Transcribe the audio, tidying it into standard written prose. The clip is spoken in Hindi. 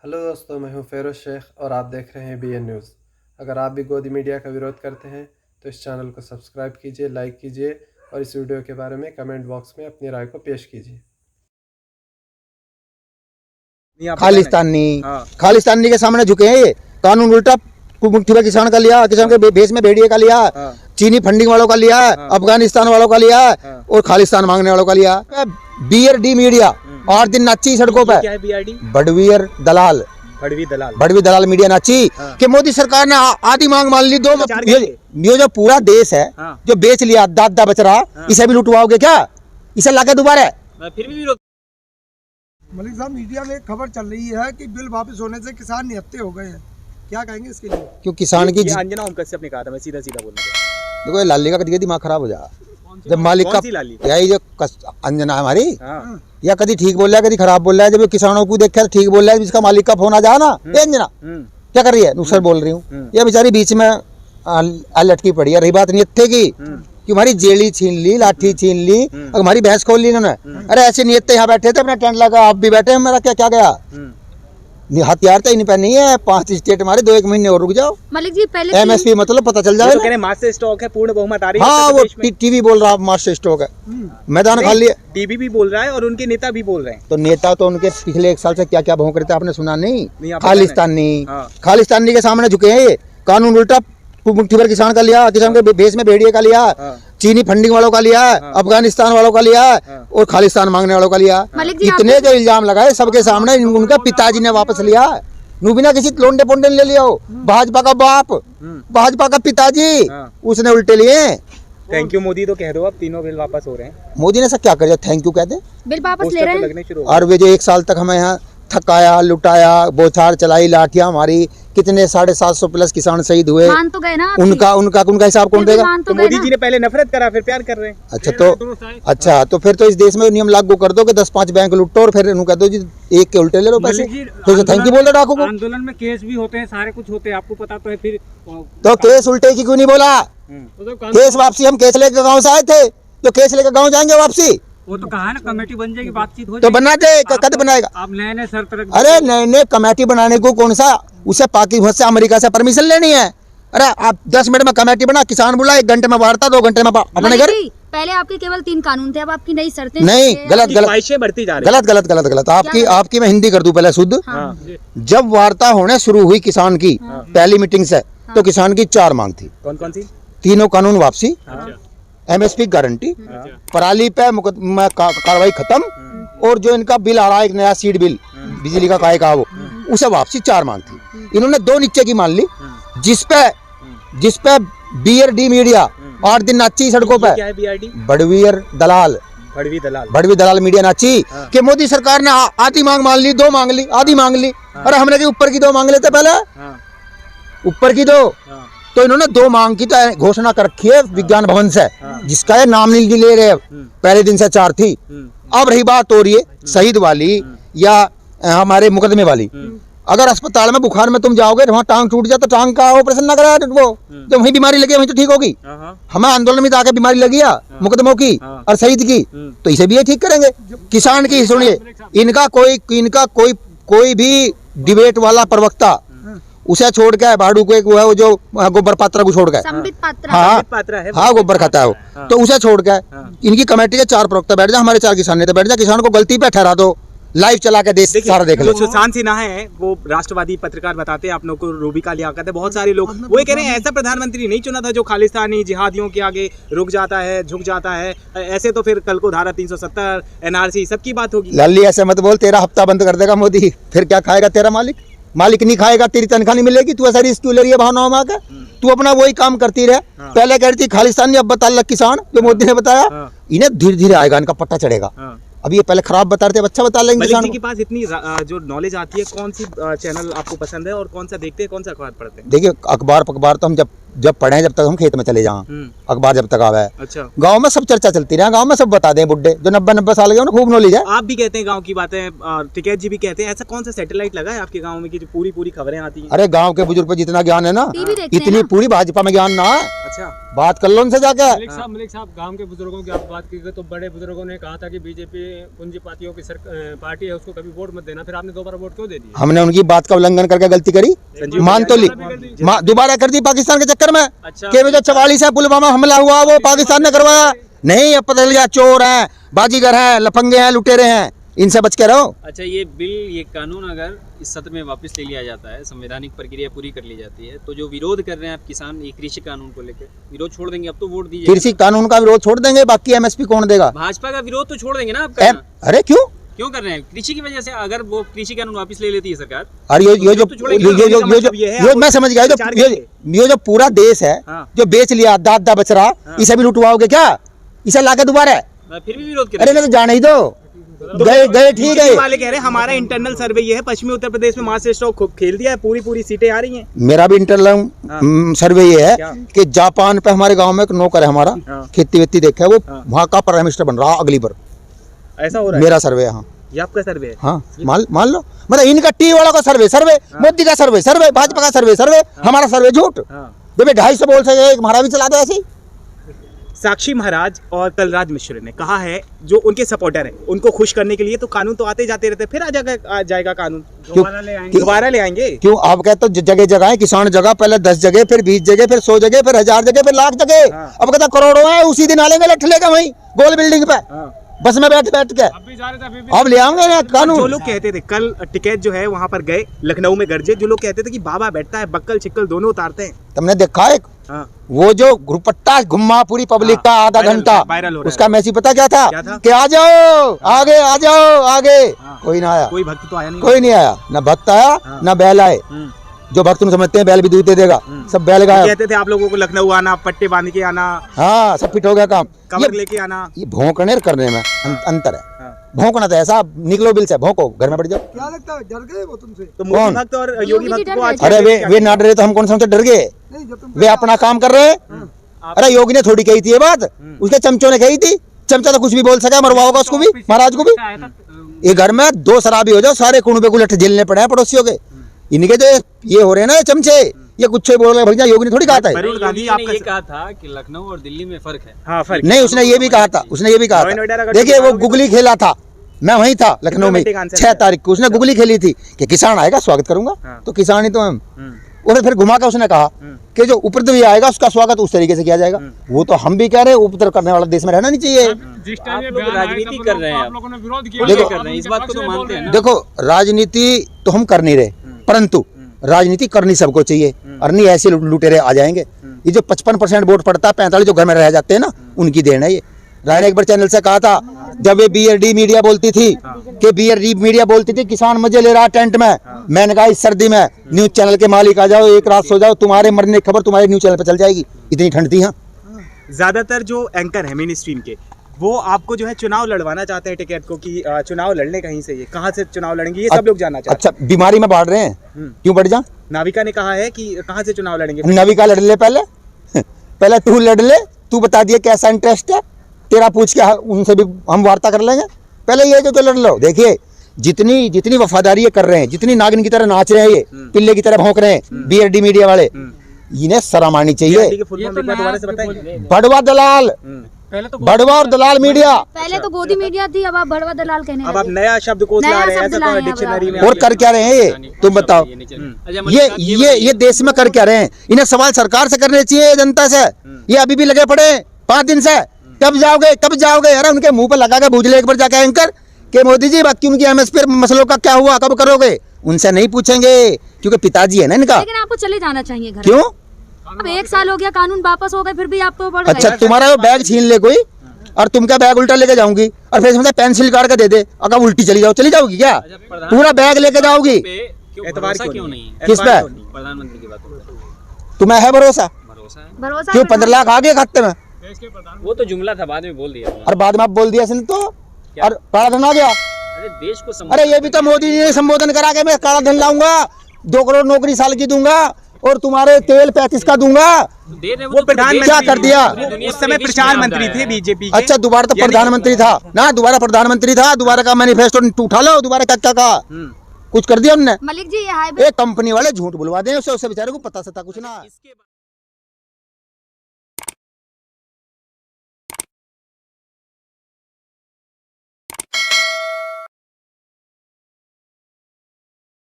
हेलो दोस्तों, मैं हूं फेरोज शेख और आप देख रहे हैं BN न्यूज़। अगर आप भी गोदी मीडिया का विरोध करते हैं तो इस चैनल को सब्सक्राइब कीजिए, लाइक कीजिए और इस वीडियो के बारे में कमेंट बॉक्स में अपनी राय को पेश कीजिए। खालिस्तानी के सामने झुके हैं। ये कानून उल्टा मुट्ठी में किसान का लिया, किसान के भेष में भेड़िए का लिया, चीनी फंडिंग वालों का लिया, अफगानिस्तान वालों का लिया और खालिस्तान मांगने वालों का लिया। BRD मीडिया और दिन नाची सड़कों पे, बड़वीर दलाल मीडिया नाची कि मोदी सरकार ने आधी मांग मान ली। ये जो पूरा देश है जो बेच लिया, दादा बच रहा, इसे भी लुटवाओगे क्या? इसे लाके दोबारा फिर भी मलिक साहब, मीडिया में खबर चल रही है कि बिल वापस होने से किसान निहत्थे हो गए हैं, क्या कहेंगे इसके लिए? क्यों किसान की अंजना ओम कश्यप ने कहा था, मैं सीधा बोलूंगा। देखो ये लाली का कभी दिमाग खराब हो जा जब मालिक का यही जो अंजना हमारी या कभी ठीक बोल रहा है कभी खराब बोल रहा है। जब ये किसानों को देखा तो ठीक बोल रहा है, इसका मालिक का फोन आ जा ना, अंजना क्या कर रही है, नुकसान बोल रही हूँ। ये बेचारी बीच में लटकी पड़ी है। रही बात नियत्ते की कि हमारी जेली छीन ली, लाठी छीन ली और हमारी भैंस खोल ली इन्होंने। अरे ऐसे नियत्ते यहाँ बैठे थे, अपना टेंट लगा, आप भी बैठे हैं, मेरा क्या गया? हथियार तो इन पे नहीं है, 5 स्टेट हमारे, 2-1 महीने और रुक जाओ। मलिक जी पहले MSP मतलब पता चल जाएगा। तो कह रहे मास्टर स्टॉक है, पूर्ण बहुमत आ रही है। हाँ, वो टीवी बोल रहा मास्टर स्टॉक है, मैदान खाली है। टीवी भी बोल रहा है और उनके नेता भी बोल रहे हैं। तो नेता तो उनके पिछले 1 साल से क्या क्या भौंक रहे थे आपने सुना नहीं? खालिस्तानी खालिस्तानी के सामने झुके हैं। ये कानून उल्टा मुट्ठी भर किसान का लिया, किसान के भेष में भेड़िए का लिया, चीनी फंडिंग वालों का लिया, अफगानिस्तान वालों का लिया और खालिस्तान मांगने वालों का लिया। इतने जो इल्जाम लगाए सबके सामने, उनका पिताजी ने वापस लिया। बिना किसी लोंडे पोंडे ले लिया हो। भाजपा का बाप, भाजपा का पिताजी, उसने उल्टे लिए। थैंक यू मोदी तो कह दो, अब तीनों बिल वापस हो रहे हैं। मोदी ने सब क्या कर दिया? थैंक यू कहते, बिल वापस ले रहे हैं। और वे जो 1 साल तक हमें यहाँ थकाया, लुटाया, बोछार चलाई, लाठियां मारी, कितने 750 प्लस किसान शहीद हुए। मान तो गए ना, उनका हिसाब कौन देगा? तो मोदी जी ने पहले नफरत करा, फिर प्यार कर रहे हैं। अच्छा तो फिर तो इस देश में नियम लागू कर दो कि 10-5 बैंक लुटो और फिर कह दो जी 1 के उल्टे ले लो पैसे, तो थैंक यू बोल दो डाकू को। आंदोलन में केस भी होते हैं, सारे कुछ होते हैं, आपको पता तो है। फिर तो केस उल्टे की क्यों नहीं बोला? केस वापसी, हम केस लेकर गाँव से आए थे, तो केस लेकर गाँव जाएंगे वापसी। वो तो कहा है ना, कमेटी बन जाएगी, बातचीत हो तो बना दे, कद बनाएगा? आप नए शर्त रख। अरे नए कमेटी बनाने को कौन सा, उसे पाकिस्तान से अमेरिका से परमिशन लेनी है? अरे आप 10 मिनट में कमेटी बना, किसान बुला, 1 घंटे में वार्ता, 2 घंटे में अपने घर। पहले आपके केवल 3 कानून थे, अब आपकी नई शर्तें। नहीं, गलत बढ़ती जा रही है। गलत। आपकी मैं हिंदी कर दूं पहले शुद्ध। जब वार्ता होने शुरू हुई किसान की पहली मीटिंग से, तो किसान की 4 मांग थी। कौन सी? तीनों कानून वापसी, MSP गारंटी, पराली पे मुकदमा कार्रवाई खत्म और जो इनका बिल आ रहा है, एक नया सीड बिल बिजली का काय का, वो उसे वापसी। 4 मांग थी। इन्होंने 2 नीचे की मान ली, जिसपे BRD मीडिया और दिन नाची सड़कों पे, बड़वीर दलाल मीडिया नाची कि मोदी सरकार ने आधी मांग मान ली, 2 मांग ली, आधी मांग ली। अरे हमने की ऊपर की 2 मांग लेते पहले, ऊपर की 2। तो इन्होंने 2 मांग की तो घोषणा कर रखी है विज्ञान भवन से, जिसका ये नाम नहीं ले रहे। पहले दिन से 4 थी। अब रही बात हो रही है शहीद वाली या हमारे मुकदमे वाली। अगर अस्पताल में बुखार में तुम जाओगे, वहाँ टांग टूट जाए तो टांग का ऑपरेशन ना करा, वो जब वहीं बीमारी लगी वहीं तो ठीक होगी। हमें आंदोलन में जाके बीमारी लगी है मुकदमों की और शहीद की, तो इसे भी ये ठीक करेंगे। किसान की सुनिए, इनका कोई भी डिबेट वाला प्रवक्ता उसे छोड़ के भाड़ू को, एक वो जो गोबर पात्रा को छोड़ के, हाँ गोबर खाता है वो, तो उसे छोड़ के इनकी कमेटी के 4 प्रवक्ता बैठ जाए, हमारे 4 किसान नेता बैठ जाए, किसान को गलती पे ठहरा दो, लाइव चला के देश सारा देख लो। सुशांत सिन्हा है, वो राष्ट्रवादी पत्रकार बताते हैं, आप लोग को रूबी का लियाकत है, बहुत सारे लोग वो ये कह रहे हैं ऐसा प्रधानमंत्री नहीं चुना था जो खालिस्तानी जिहादियों के आगे रुक जाता है, झुक जाता है। ऐसे तो फिर कल को धारा 370 NRC सबकी बात होगी। लाली ऐसे मत बोल, तेरा हफ्ता बंद कर देगा मोदी, फिर क्या खाएगा तेरा मालिक नहीं खाएगा, तेरी तनख्वाह नहीं मिलेगी। तू ऐसा रिस्क ले रही है भावनाओं में आकर, तू अपना वही काम करती रहे। पहले कह रही थी खालिस्तानी, अब बता लग किसान, जो मोदी ने बताया। इन्हें धीरे धीरे आएगा, इनका पट्टा चढ़ेगा। अभी ये पहले खराब बता रहे थे, अच्छा बता लेंगे। मलिक जी के पास इतनी जो नॉलेज आती है, कौन सी चैनल आपको पसंद है और कौन सा देखते हैं, कौन सा अखबार पढ़ते हैं? देखिए अखबार तो हम जब पढ़े, जब तक हम खेत में चले जाएं, अखबार जब तक आवे। अच्छा, गांव में सब चर्चा चलती रहे, गांव में सब बता दें, बुड्ढे जो 90 साल के उन्हें खूब नॉलेज है। आप भी कहते हैं गांव की बातें, टिकैत जी भी कहते हैं। ऐसा कौन सा सैटेलाइट लगा है आपके गांव में कि जो पूरी खबरें आती हैं? अरे गांव के बुजुर्ग पे जितना ज्ञान है ना, इतनी पूरी भाजपा में ज्ञान ना। अच्छा, बात कर लो उनसे जाके। मलिक साहब गांव के बुजुर्गों की आप बात की तो बड़े बुजुर्गों ने कहा था कि बीजेपी पूंजीपतियों की पार्टी है, उसको कभी वोट मत देना, फिर आपने दोबारा वोट क्यों दे दिया? हमने उनकी बात का उल्लंघन करके गलती करी, मान तो ली, दोबारा कर दी पाकिस्तान के चक्कर में। अच्छा। कि वो जो 44 है पुलवामा हमला हुआ वो पाकिस्तान ने करवाया नहीं, अब पता चल गया चोर हैं, बाजीगर हैं, लफंगे हैं, लुटेरे हैं, इनसे बच के रहो। अच्छा, ये बिल, ये कानून अगर इस सत्र में वापस ले लिया जाता है, संवैधानिक प्रक्रिया पूरी कर ली जाती है, तो जो विरोध कर रहे हैं आप किसान ये कृषि कानून को लेकर, विरोध छोड़ देंगे? अब तो वोट दीजिए। कृषि कानून का विरोध छोड़ देंगे, बाकी एमएसपी कौन देगा? भाजपा का विरोध तो छोड़ देंगे ना आप करना? अरे क्यों कर रहे हैं? कृषि की वजह से अगर वो कृषि कानून वापस ले लेती है सरकार, और ये मैं समझ गया, ये जो पूरा देश है जो बेच लिया दादा बचरा, इसे भी लुटवाओगे क्या? इसे लाके दोबारा? फिर भी विरोध अरे नहीं तो जाने ही दो, गए ठीक है। वाले कह रहे हैं हमारा इंटरनल सर्वे ये है, पश्चिमी उत्तर प्रदेश में मास्टर स्ट्रोक खेल दिया है, पूरी सीटें आ रही हैं। मेरा भी इंटरनल सर्वे ये है कि जापान पे हमारे गांव में एक नौकर है हमारा, खेती वेती देखा है, वो वहाँ का प्राइम मिनिस्टर बन रहा अगली बार। ऐसा हो रहा है? मेरा सर्वे है। हाँ, ये आपका सर्वे है? हाँ, मान लो, मतलब इनका टी वाला का सर्वे, मोदी का सर्वे, भाजपा का सर्वे, हमारा सर्वे झूठ। जब 250 बोल सके एक हमारा भी चला दो ऐसे ही। साक्षी महाराज और कलराज मिश्र ने कहा है जो उनके सपोर्टर हैं उनको खुश करने के लिए तो कानून तो आते जाते रहते, फिर आ जाएगा कानून, दोबारा ले आएंगे। क्यों आप कहते हो जगह जगह है, किसान जगह पहले 10 जगह, फिर 20 जगह, फिर 100 जगह, फिर 1000 जगह, फिर लाख जगह, अब कहता करोड़ों है, उसी दिन आ लेंगे लठ लेगा वहीं गोल बिल्डिंग पे, बस में बैठ के अब ले आएंगे ना कानून। जो लोग कहते थे कल टिकैत जो है वहां पर गए, लखनऊ में गरजे, जो लोग कहते थे कि बाबा बैठता है, बक्कल छिक्कल दोनों उतारते हैं। तुमने देखा एक वो जो ग्रुपट्टा घुमा पूरी पब्लिक का आधा घंटा, उसका मैसेज पता क्या था? कि आ जाओ आगे, आ जाओ आगे, कोई ना आया, कोई भक्त तो आया नहीं, कोई नहीं आया, ना भक्त आया ना बैल आए। जो भक्त तुम समझते हैं बैल भी दूध दे देगा, सब बैल गायब। कहते थे आप लोगों को लखनऊ आना, पट्टे बांध के आना, हाँ सब फिट हो गया काम, कवर लेके आना। ये भौंकने करने में अंतर है। भौंकना तो ऐसा निकलो बिल से, भौंको घर में बैठ जाओ। क्या लगता है डर गए वो तुमसे? तो मोदी भक्त और योगी भक्त को आज अरे वे ना डरे तो हम कौन समझते डर गए? नहीं, जब तुम वे अपना काम कर रहे हैं। अरे योगी ने थोड़ी कही थी ये बात, उसके चमचों ने कही थी। चमचा तो कुछ भी बोल सका, मरवा होगा उसको भी, महाराज को भी। ये घर में 2 शराबी हो जाओ, सारे कुनबे को लठ झेलने पड़े हैं पड़ोसियों के। इनके जो ये हो रहे हैं ना ये चमचे, ये कुछ बोल रहे भैया, योगी ने थोड़ी कहा था। योगी ने ये कहा था कि लखनऊ और दिल्ली में फर्क है। हाँ, फर्क नहीं, उसने ये भी कहा था, देखिए वो गुगली खेला था, मैं वहीं था लखनऊ में 6 तारीख को, उसने गुगली खेली थी कि किसान आएगा स्वागत करूंगा, तो किसान ही तो हम। और फिर घुमा कर उसने कहा कि जो उपद्रवी आएगा उसका स्वागत उस तरीके से किया जाएगा। वो तो हम भी कह रहे हैं, उपद्रव करने वाला देश में रहना नहीं चाहिए। आप लोग राजनीति कर रहे हैं, देखो कर रहे हैं, इस बात को तो मानते हैं ना। देखो राजनीति तो हम कर नहीं रहे, परंतु राजनीति करनी सबको चाहिए, और नहीं ऐसे लुटेरे आ जाएंगे। ये जो 55% वोट पड़ता है, 45 जो घर में रह जाते हैं ना, उनकी देन है ये। राय ने एक बार चैनल से कहा था, जब ये BRD मीडिया बोलती थी कि BRD मीडिया बोलती थी किसान मजे ले रहा टेंट में, मैंने कहा इस सर्दी में न्यूज चैनल के मालिक आ जाओ, एक रात सो जाओ, तुम्हारे मरने की खबर तुम्हारे न्यूज चैनल पे चल जाएगी, इतनी ठंड थी। हाँ, ज्यादातर जो एंकर है मेन स्ट्रीम के, वो आपको जो है चुनाव लड़वाना चाहते हैं टिकैत को, कि चुनाव लड़ने कहीं से, ये कहाँ से चुनाव लड़ेंगे, ये सब लोग जानना चाहते हैं। अच्छा, बीमारी में बांट रहे हैं, क्यों बढ़ जा? नाविका ने कहा है कि कहाँ से चुनाव लड़ेंगे। नाविका लड़ ले पहले तू लड़ ले, तू बता दिए कैसा इंटरेस्ट है तेरा, पूछ के उनसे भी हम वार्ता कर लेंगे। पहले ये जो लड़ लो। देखिए जितनी वफादारी ये कर रहे हैं, जितनी नागिन की तरह नाच रहे हैं, ये पिल्ले की तरह भौंक रहे हैं BRD मीडिया वाले, इन्हें शर्म आनी चाहिए। बड़वा दलाल, बड़वा और दलाल मीडिया, पहले तो गोदी मीडिया थी, अब आप बड़वा दलाल कहने अब आप नया शब्द कोश ला रहे हैं, ऐसा तो डिक्शनरी में। और कर क्या रहे हैं ये, तुम बताओ। ये देश में कर क्या रहे हैं? इन्हें सवाल सरकार से करने चाहिए, जनता से। ये अभी भी लगे पड़े 5 दिन से, कब जाओगे? अरे उनके मुंह पर लगा के बूझले एक बार जाके एंकर कि मोदी जी बाकी उनकी MSP मसलों का क्या हुआ, कब करोगे? उनसे नहीं पूछेंगे, क्योंकि पिताजी है ना इनका। लेकिन आपको चले जाना चाहिए घर। क्यों? अब 1 साल हो गया, कानून वापस हो गए, फिर भी आप तो बढ़ अच्छा, गए। तुम्हारा वो बैग छीन ले कोई, और तुम क्या बैग उल्टा लेके जाऊंगी, और फिर समझा पेंसिल काट के दे दे, अगर उल्टी चली जाओगी क्या? पूरा बैग लेके जाओगी? क्यों नहीं? किस पे? प्रधानमंत्री की बात। तुम्हें है भरोसा? भरोसा क्यों 15 लाख आ गए खाते में? वो तो जुमला था, बाद में बोल दिया। और बाद में आप बोल दिया तो, और काला धन आ गया। अरे देश को अरे ये भी तो मोदी जी ने संबोधन करा के मैं काला धन लाऊंगा, 2 करोड़ नौकरी साल की दूंगा, और तुम्हारे तेल 35 का दूंगा। वो प्रधानमंत्री क्या कर दिया? उस समय प्रचार मंत्री थे बीजेपी के। अच्छा, दोबारा तो प्रधानमंत्री था ना, दोबारा प्रधानमंत्री था, दोबारा का मैनिफेस्टो उठा लो, दोबारा क्या कहा, कुछ कर दिया उन्होंने। मलिक जी, ये हाईवे एक कंपनी वाले झूठ बुलवा दें उससे बेचारे को पता सता कुछ ना।